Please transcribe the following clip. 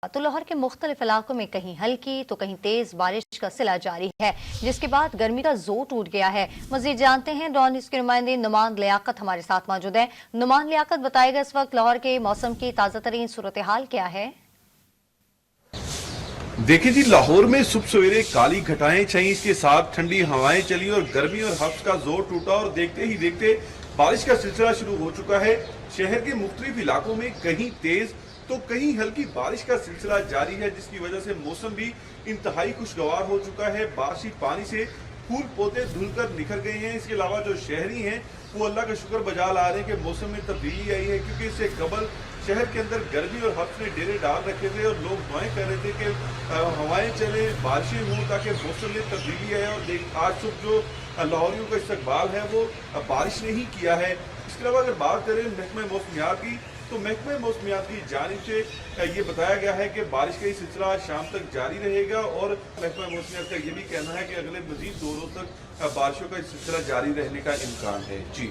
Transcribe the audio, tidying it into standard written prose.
تو لاہور کے مختلف علاقوں میں کہیں ہلکی تو کہیں تیز بارش کا سلسلہ جاری ہے، جس کے بعد گرمی کا زور ٹوٹ گیا ہے۔ مزید جانتے ہیں ڈان نیوز کے نمائندے نعمان لیاقت ہمارے ساتھ موجود ہیں۔ نعمان لیاقت، بتائے گا اس وقت لاہور کے موسم کی تازہ ترین صورتحال کیا ہے؟ دیکھیں جی، لاہور میں صبح سویرے کالی گھٹائیں چھائیں، اس کے ساتھ ٹھنڈی ہوائیں چلی اور گرمی اور حبس کا زور ٹوٹا اور دیکھتے ہی دیکھتے بارش کا سلسلہ شروع ہو چکا ہے۔ شہر کے مختلف علاقوں میں کہیں تیز تو کہیں ہلکی بارش کا سلسلہ جاری ہے، جس کی وجہ سے موسم بھی انتہائی خوشگوار ہو چکا ہے۔ بارشی پانی سے پھول پودے دھل کر نکھر گئے ہیں۔ اس کے علاوہ جو شہری ہیں وہ اللہ کا شکر بجا لا رہے ہیں کہ موسم میں تبدیلی آئی ہے، کیونکہ اس سے قبل شہر کے اندر گرمی اور حبس نے ڈیرے ڈال رکھے تھے اور لوگ دعائیں کر رہے تھے کہ ہوائیں چلیں، بارشیں ہوں تاکہ موسم میں تبدیلی آئے۔ اور آج صبح جو لاہوریوں کا استقبال ہے وہ بارش نے ہی کیا ہے۔ اس کے علاوہ اگر بات کریں محکمہ موسمیات کی، تو محکمہ موسمیات کی جانب سے یہ بتایا گیا ہے کہ بارش کا یہ سلسلہ شام تک جاری رہے گا اور محکمہ موسمیات کا یہ بھی کہنا ہے کہ اگلے مزید 2 روز تک بارشوں کا سلسلہ جاری رہنے کا امکان ہے۔ جی